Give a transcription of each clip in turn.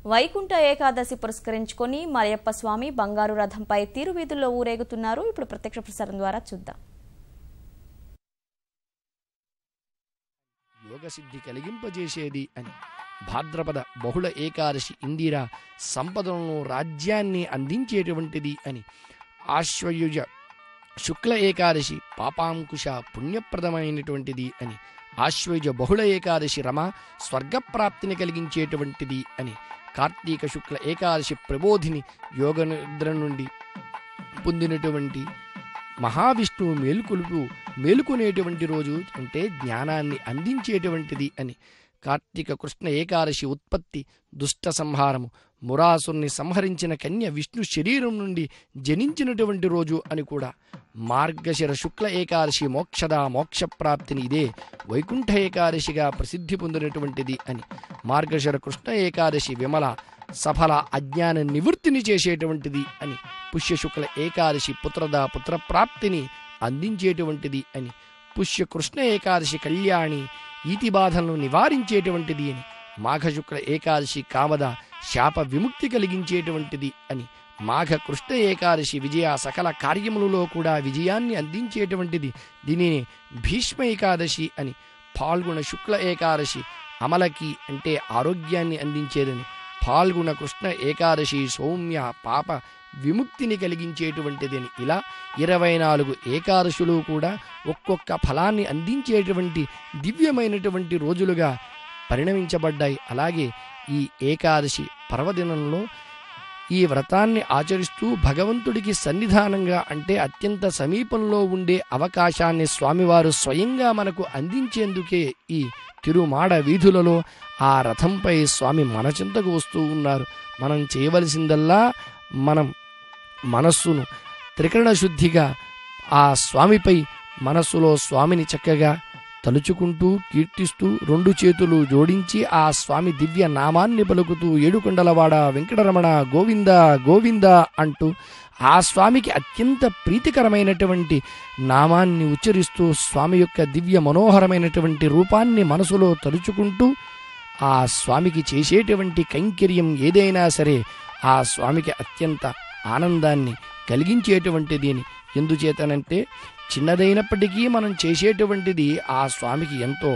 వైకుంఠ ఏకాదశి పురస్కరించుకొని మరియప్ప స్వామి బంగారు రథంపై తిరువీధుల్లో ఊరేగుతున్నారు. ఇప్పుడు ప్రత్యక్ష ప్రసారం ద్వారా చూద్దాం. యోగసిద్ధి కలిగింపజేసేది అని భాద్రపద బహుళ ఏకాదశి ఇందిరా సంపదలను రాజ్యాన్ని అందించేటువంటిది అని ఆశ్వయుజ శుక్ల ఏకాదశి పాపాంకుశ పుణ్యప్రదమైనటువంటిది అని ఆశ్వయుజ బహుళ ఏకాదశి రమ స్వర్గప్రాప్తిని కలిగించేటువంటిది అని కార్తీక శుక్ల ఏకాదశి ప్రబోధిని యోగ నిద్ర నుండి పొందినటువంటి మహావిష్ణువు మేలుకునేటువంటి రోజు అంటే జ్ఞానాన్ని అందించేటువంటిది అని కార్తీక కృష్ణ ఏకాదశి ఉత్పత్తి దుష్ట సంహారము మురాసుని సంహరించిన కన్య విష్ణు శరీరం నుండి జనించినటువంటి రోజు అని కూడా మార్గశిర శుక్ల ఏకాదశి మోక్షప్రాప్తిని ఇదే వైకుంఠ ఏకాదశిగా ప్రసిద్ధి పొందినటువంటిది అని మార్గశిర కృష్ణ ఏకాదశి విమల సఫల అజ్ఞాన నివృత్తిని చేసేటువంటిది అని పుష్యశుక్ల ఏకాదశి పుత్రప్రాప్తిని అందించేటువంటిది అని పుష్యకృష్ణ ఏకాదశి కళ్యాణి ఈతి బాధలను నివారించేటువంటిది అని మాఘశుక్ల ఏకాదశి కామద శాప విముక్తి కలిగించేటువంటిది అని మాఘ కృష్ణ ఏకాదశి విజయ సకల కార్యములలో కూడా విజయాన్ని అందించేటువంటిది దీనిని భీష్మ ఏకాదశి అని పాల్గొన శుక్ల ఏకాదశి అమలకి అంటే ఆరోగ్యాన్ని అందించేదని పాల్గొన కృష్ణ ఏకాదశి సౌమ్య పాప విముక్తిని కలిగించేటువంటిది అని ఇలా 24 ఏకాదశులు కూడా ఒక్కొక్క ఫలాన్ని అందించేటువంటి దివ్యమైనటువంటి రోజులుగా పరిణమించబడ్డాయి. అలాగే ఈ ఏకాదశి పర్వదినంలో ఈ వ్రతాన్ని ఆచరిస్తూ భగవంతుడికి సన్నిధానంగా అంటే అత్యంత సమీపంలో ఉండే అవకాశాన్ని స్వామివారు స్వయంగా మనకు అందించేందుకే ఈ తిరుమాడ వీధులలో ఆ రథంపై స్వామి మన చింతకు వస్తూ ఉన్నారు. మనం చేయవలసిందల్లా మనం మనస్సును త్రికరణ శుద్ధిగా ఆ స్వామిపై మనస్సులో స్వామిని చక్కగా తలుచుకుంటూ కీర్తిస్తూ 2 చేతులు జోడించి ఆ స్వామి దివ్య నామాన్ని పలుకుతూ ఏడుకొండలవాడ వెంకటరమణ గోవింద గోవింద అంటూ ఆ స్వామికి అత్యంత ప్రీతికరమైనటువంటి నామాన్ని ఉచ్చరిస్తూ స్వామి యొక్క దివ్య మనోహరమైనటువంటి రూపాన్ని మనసులో తలుచుకుంటూ ఆ స్వామికి చేసేటువంటి కైంకర్యం ఏదైనా సరే ఆ స్వామికి అత్యంత ఆనందాన్ని కలిగించేటువంటిది అని ఎందుచేతనంటే చిన్నదైనప్పటికీ మనం చేసేటువంటిది ఆ స్వామికి ఎంతో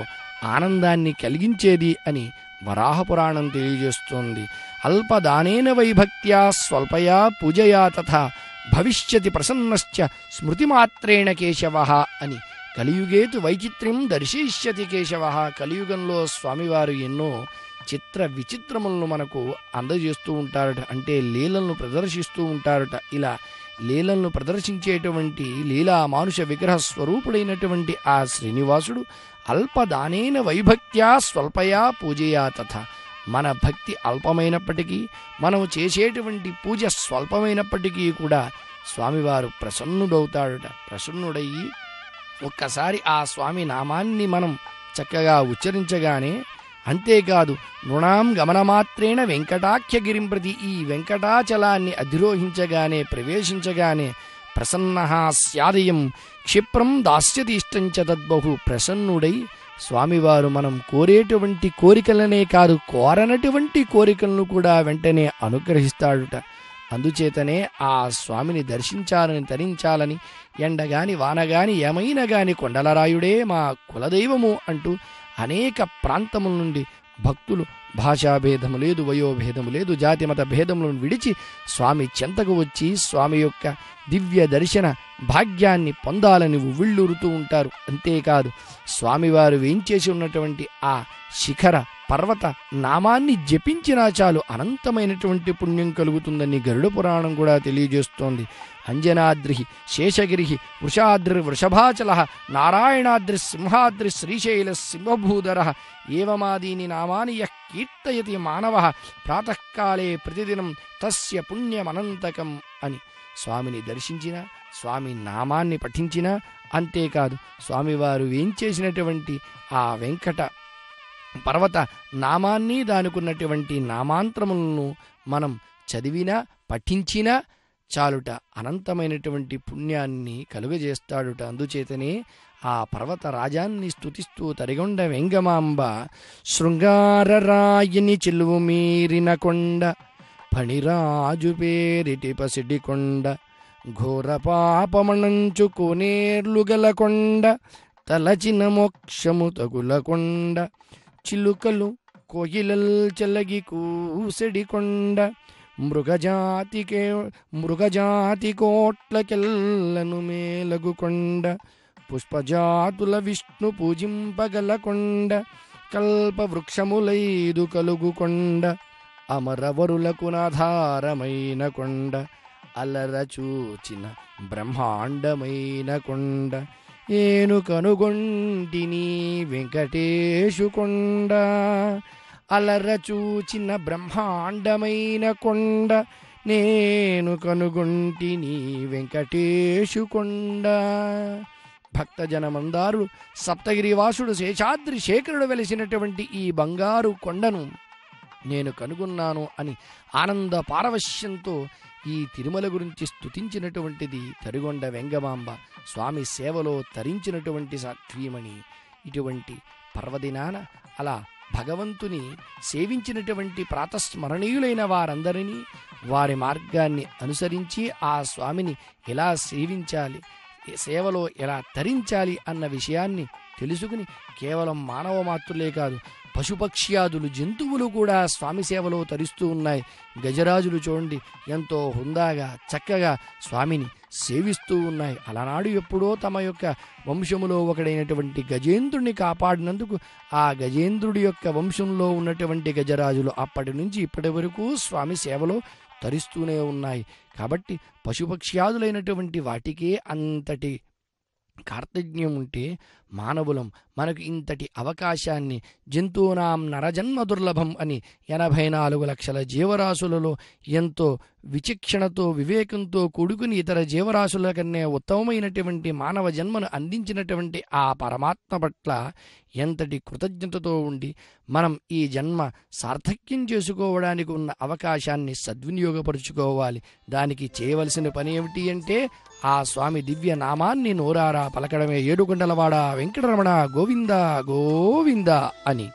ఆనందాన్ని కలిగించేది అని వరాహపురాణం తెలియజేస్తోంది. అల్పదానేన వైభక్త్యా స్వల్పయా పూజయా తథా భవిష్యతి ప్రసన్నశ్చ స్మృతిమాత్రేణ కేశవ అని కలియుగేతు వైచిత్ర్యం దర్శయిష్యతి కేశవ. కలియుగంలో స్వామివారు ఎన్నో చిత్ర విచిత్రములను మనకు అందజేస్తూ ఉంటారట, అంటే లీలలను ప్రదర్శిస్తూ ఉంటారట. ఇలా లీలలను ప్రదర్శించేటువంటి లీలా మానుష విగ్రహ స్వరూపుడైనటువంటి ఆ శ్రీనివాసుడు అల్పదానేన వైభక్త్యా స్వల్పయా పూజయా తథ. మన భక్తి అల్పమైనప్పటికీ మనం చేసేటువంటి పూజ స్వల్పమైనప్పటికీ కూడా స్వామివారు ప్రసన్నుడవుతాడట. ప్రసన్నుడయ్యి ఒక్కసారి ఆ స్వామి నామాన్ని మనం చక్కగా ఉచ్చరించగానే అంతేకాదు నృణాం గమనమాత్రేణ వెంకటాఖ్యగిరిం ప్రతి ఈ వెంకటాచలాన్ని అధిరోహించగానే ప్రవేశించగానే ప్రసన్నః స్యాదయం క్షిప్రం దాస్యతి ఇష్టంచ తద్బహు. ప్రసన్నుడై స్వామివారు మనం కోరేటువంటి కోరికలనే కాదు కోరనటువంటి కోరికలను కూడా వెంటనే అనుగ్రహిస్తాడుట. అందుచేతనే ఆ స్వామిని దర్శించాలని తరించాలని ఎండగాని వానగాని ఏమైనా గాని కొండలరాయుడే మా కులదైవము అంటూ అనేక ప్రాంతముల నుండి భక్తులు భాషాభేదము లేదు, వయోభేదము లేదు, జాతి మత భేదములను విడిచి స్వామి చెంతకు వచ్చి స్వామి యొక్క దివ్య దర్శన భాగ్యాన్ని పొందాలని ఉవ్విళ్ళూరుతూ ఉంటారు. అంతేకాదు స్వామివారు వేయించేసి ఉన్నటువంటి ఆ శిఖర పర్వత నామాన్ని జపించినా చాలు అనంతమైనటువంటి పుణ్యం కలుగుతుందని గరుడ పురాణం కూడా తెలియజేస్తోంది. అంజనాద్రి శేషగిరి వృషాద్రి వృషభాచల నారాయణాద్రి సింహాద్రి శ్రీశైల సింహభూధర ఏవమాదీని నామాని యః కీర్తయతి మానవ ప్రాతకాలే ప్రతిదినం తస్య పుణ్యమనంతకం అని స్వామిని దర్శించిన స్వామి నామాన్ని పఠించిన అంతేకాదు స్వామివారు వేయించేసినటువంటి ఆ వెంకట పర్వత నామాన్ని దానికున్నటువంటి నామాంతరములను మనం చదివినా పఠించినా చాలుట అనంతమైనటువంటి పుణ్యాన్ని కలుగజేస్తాడుట. అందుచేతనే ఆ పర్వత రాజాన్ని స్తుతిస్తూ తరిగొండ వెంగమాంబ శృంగారరాయిని చెలువు మీరిన కొండ ఫణిరాజు పేరిటి పసిడి కొండ ఘోర పాపమణంచు కోనేర్లుగల కొండ తలచిన మోక్షము తగుల కొండ చిలుకలు కోయిలల్ చెలగి కూసెడి కొండ మృగజాతి కోట్లకెల్లను మేలగు కొండ పుష్పజాతుల విష్ణు పూజింపగల కొండ కల్పవృక్షములైదు కలుగు కొండ అమరవరులకు నాధారమైన కొండ అలరచూచిన బ్రహ్మాండమైన కొండ ఏను కనుగొంటిని వెంకటేశు కొండ అలరచూచిన బ్రహ్మాండమైన కొండ నేను కనుగొంటిని వెంకటేశు కొండ. భక్తజనమందారులు సప్తగిరివాసుడు శేషాద్రి శేఖరుడు వెలిసినటువంటి ఈ బంగారు కొండను నేను కనుగొన్నాను అని ఆనంద పారవశ్యంతో ఈ తిరుమల గురించి స్తుతించినటువంటిది తరిగొండ వెంగమాంబ స్వామి సేవలో తరించినటువంటి సాత్వీమణి. ఇటువంటి పర్వదినాన అలా భగవంతుని సేవించినటువంటి ప్రాతస్మరణీయులైన వారందరినీ వారి మార్గాన్ని అనుసరించి ఆ స్వామిని ఎలా సేవించాలి, సేవలో ఎలా తరించాలి అన్న విషయాన్ని తెలుసుకుని కేవలం మానవ మాత్రులే కాదు పశుపక్ష్యాదులు జంతువులు కూడా స్వామి సేవలో తరిస్తూ ఉన్నాయి. గజరాజులు చూడండి ఎంతో హుందాగా చక్కగా స్వామిని సేవిస్తూ ఉన్నాయి. అలనాడు ఎప్పుడో తమ యొక్క వంశములో ఒకడైనటువంటి గజేంద్రుడిని కాపాడినందుకు ఆ గజేంద్రుడి యొక్క వంశంలో ఉన్నటువంటి గజరాజులు అప్పటి నుంచి ఇప్పటి వరకు స్వామి సేవలో తరిస్తూనే ఉన్నాయి. కాబట్టి పశుపక్ష్యాదులైనటువంటి వాటికే అంతటి కార్తజ్ఞం ఉంటే మానవులం మనకు ఇంతటి అవకాశాన్ని జంతువునాం నరజన్మ దుర్లభం అని 84 లక్షల జీవరాశులలో ఎంతో విచక్షణతో వివేకంతో కూడుకుని ఇతర జీవరాశుల కన్నా ఉత్తమమైనటువంటి మానవ జన్మను అందించినటువంటి ఆ పరమాత్మ పట్ల ఎంతటి కృతజ్ఞతతో ఉండి మనం ఈ జన్మ సార్థక్యం చేసుకోవడానికి ఉన్న అవకాశాన్ని సద్వినియోగపరుచుకోవాలి. దానికి చేయవలసిన పని ఏమిటి అంటే ఆ స్వామి దివ్య నామాన్ని నోరారా పలకడమే. ఏడుకొండలవాడ వెంకటరమణ గోవింద గోవింద అని.